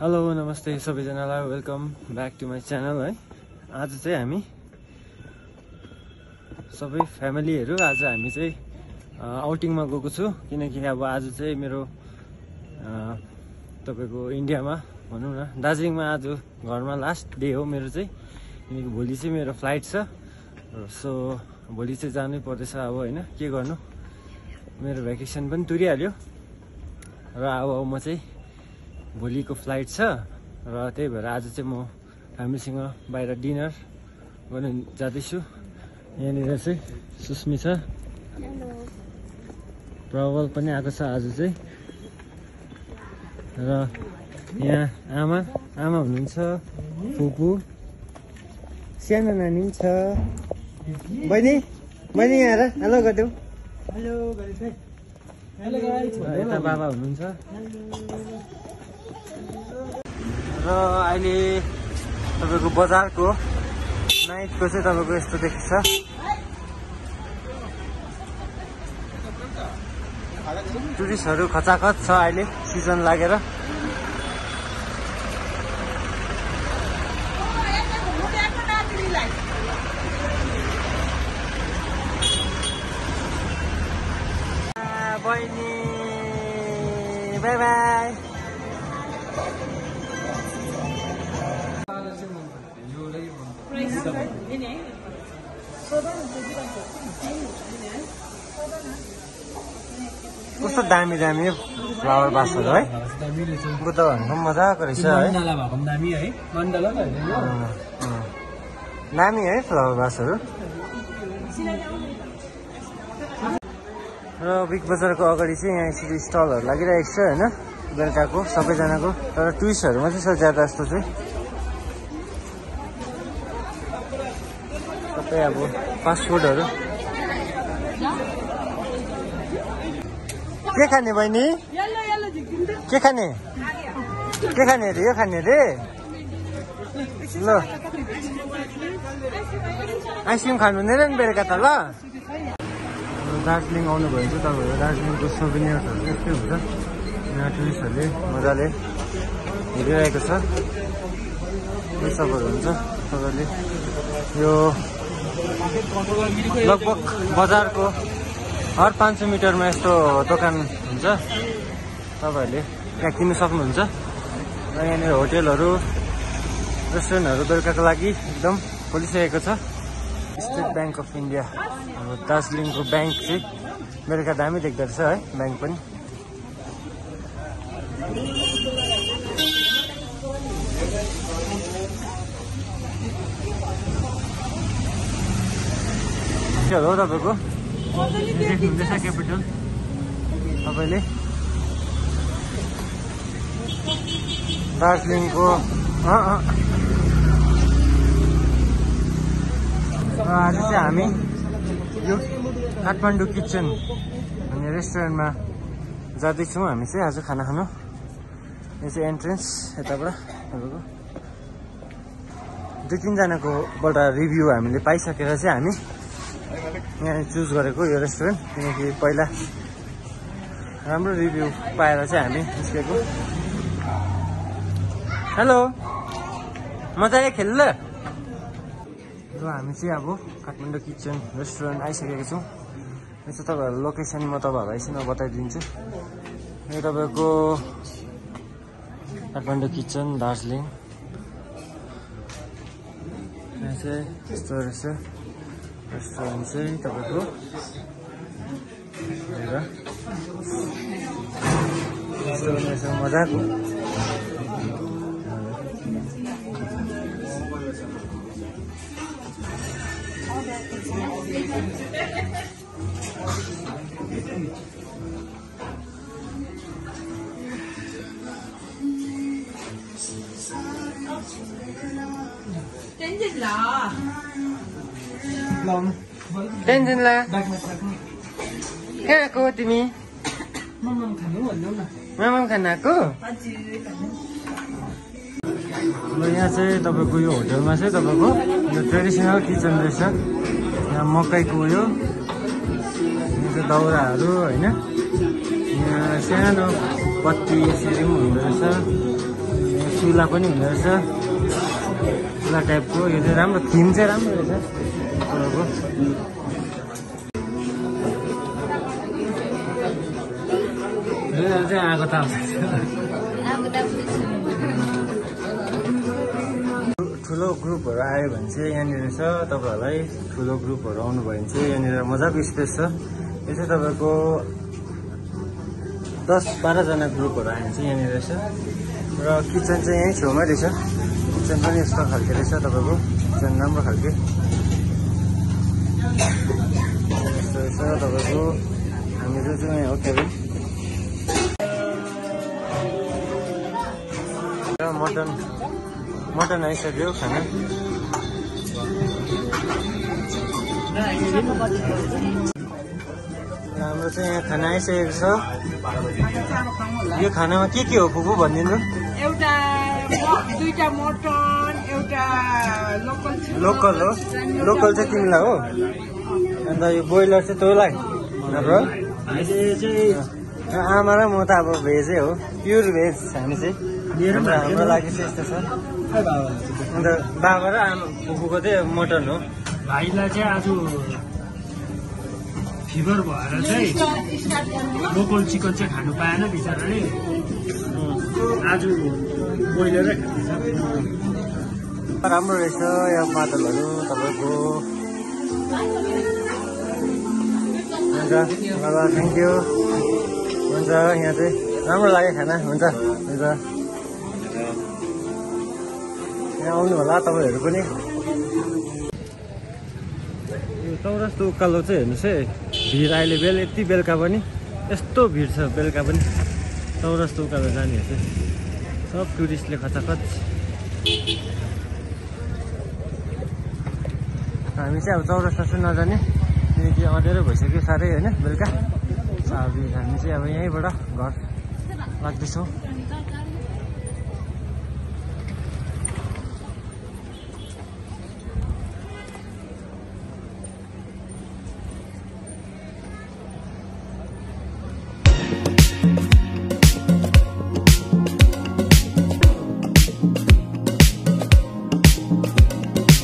Hello नमस्ते सबैजनालाई welcome back to my channel है। आज चाहिँ हामी सबै फ्यामिलीहरू आज हामी चाहिँ आउटिङमा गएको छु किनकि अब आज चाहिँ मेरो तपाईको इन्डियामा भनौँ न दार्जिलिङमा आज घरमा लास्ट डे हो मेरो चाहिँ किनकि भोलि चाहिँ मेरो फ्लाइट छ। सो भोलि चाहिँ जानै पर्दैछ अब होइन के गर्नु मेरो भ्याकेसन पनि तुरिहाल्यो र अब म चाहिँ भोलिको फ्लाइट छ र त्यही भएर आज चाहिँ म फ्यामिलीसँग बाहिर डिनर गर्न जाँदैछु। यहाँनिर चाहिँ सुस्मी छ, प्रवल पनि आएको छ आज चाहिँ र यहाँ आमा हुनुहुन्छ, फुपू, सानो नानी पनि छ, बहिनी यहाँ हेलो गरिदेऊ। यता बाबा हुनुहुन्छ र अहिले तपाईको बजारको नाइटको चाहिँ तपाईको यस्तो देखिन्छ। टुरिस्टहरू खचाखच छ अहिले सिजन लागेर। बहिनी बाई बाई। कस्तो दामी दामी फ्लावर बासहरू है, बुद्ध भन्नु मजाको रहेछ है, दामी है फ्लावर बासहरू। र बिग बजारको अगाडि चाहिँ यहाँ यसरी स्टलहरू लागिरहेको छ होइन बेलुकाको सबैजनाको, तर टुरिस्टहरू मात्रै छ ज्यादा जस्तो चाहिँ। सबै अब फास्ट फुडहरू के खाने बहिनी, के खाने अरे यो खाने अरे ल आइसक्रिम खानु हुँदैन नि बेलुका त ल। दार्जिलिङ आउनुभयो भने चाहिँ तपाईँहरू दार्जिलिङको सोभिनियर्सहरू त्यस्तै हुन्छ। यहाँ टुरिस्टहरूले मजाले हेरिरहेको छ, यो सबहरू हुन्छ। तपाईँहरूले यो लगभग बजारको हर 500 मिटरमा यस्तो दोकान हुन्छ, तपाईँहरूले त्यहाँ किन्नु सक्नुहुन्छ। र यहाँनिर होटेलहरू रेस्टुरेन्टहरू बेलुकाको लागि एकदम खोलिसकेको छ। स्टेट ब्याङ्क अफ इन्डिया अब दार्जिलिङको ब्याङ्क चाहिँ बेलुका दामी देख्दो रहेछ है ब्याङ्क पनि। हो तपाईँको देख्नुहुँदैछ क्यापिटल तपाईँले दार्जिलिङको। आज चाहिँ हामी यो काठमाडौँ किचन भन्ने रेस्टुरेन्टमा जाँदैछौँ हामी चाहिँ आज खाना खानु। यो चाहिँ एन्ट्रेन्स यताबाट तपाईँको 2-3जनाकोबाट रिभ्यू हामीले पाइसकेर चाहिँ हामी यहाँ चुज गरेको यो रेस्टुरेन्ट, किनकि पहिला राम्रो रिभ्यू पाएर चाहिँ हामी निस्केको। हेलो मजाले खेल्नु ल। र हामी चाहिँ अब काठमाडौँ किचन रेस्टुरेन्ट आइसकेको छौँ। यो चाहिँ तपाईँहरू लोकेसन म तपाईँहरूलाई एकछिनमा बताइदिन्छु। यो तपाईँको काठमाडौँ किचन दार्जिलिङ। यहाँ चाहिँ यस्तो रहेछ रेस्टुरेन्ट चाहिँ तपाईँको। यस्तो मजाको टेन्सन ला कहाँ आएको तिमी? मामा खाना आएको। यहाँ चाहिँ तपाईँको यो होटलमा चाहिँ तपाईँको यो ट्रेडिसनल किचन रहेछ। यहाँ मकैको उयो, यहाँ चाहिँ दाउराहरू होइन, यहाँ सानो बत्ती यसरी पनि हुँदो रहेछ। चुला पनि हुँदो रहेछ, चुला टाइपको। यो चाहिँ राम्रो, थिम चाहिँ राम्रो रहेछ तपाईँको। चाहिँ आगो ताप्दैछ। ठुलो ग्रुपहरू आयो भने चाहिँ यहाँनिर छ, तपाईँहरूलाई ठुलो ग्रुपहरू आउनुभयो भने चाहिँ यहाँनिर मजाको स्पेस छ। यो चाहिँ तपाईँको 10-12 जना ग्रुपहरू आयो भने चाहिँ यहाँनिर छ। र किचन चाहिँ यहीँ छेउमै रहेछ, किचन पनि यस्तो खालको रहेछ तपाईँको, किचन राम्रो खालके यस्तो रहेछ तपाईँको। हामी जो चाहिँ यहाँ हो केबिन। मटन आइसक्यो खाना। हाम्रो चाहिँ यहाँ खाना आइसकेको छ। यो खानामा के हो फुपू भनिदिनु? एउटा 2टा मटन, एउटा लोकल हो। लोकल चाहिँ तिमीलाई हो, अन्त यो ब्रोइलर चाहिँ तँलाई हाम्रो। आमा र म त अब भेजै हो, प्योर भेज हामी चाहिँ। हाम्रो लागि चाहिँ यस्तो छ। अन्त बाबा र आमा फुपूको चाहिँ मटन हो। भाइलाई चाहिँ आज फिभर भएर चाहिँ लोकल चिकन चाहिँ खानु पाएन बिचराले, आज ब्रोइलरै खाँदैछ। राम्रो रहेछ यो पातलहरू तपाईँको। हुन्छ बाबा, थ्याङ्क यू। हुन्छ, यहाँ चाहिँ राम्रो लाग्यो खाना। हुन्छ हुन्छ, यहाँ आउनु होला तपाईँहरू पनि। यो चौरस्ता उकालो चाहिँ हेर्नुहोस् है, भिड अहिले यति बेलुका पनि यस्तो भिड छ। बेलुका पनि चौरस्ता उकालो जानेहरू चाहिँ सब टुरिस्टले खचाखच। हामी चाहिँ अब चौरस्ता चाहिँ नजाने, किनकि अँध्यारो भइसक्यो साह्रै होइन बेलुका। हामी चाहिँ अब यहीँबाट घर लाग्दैछौँ।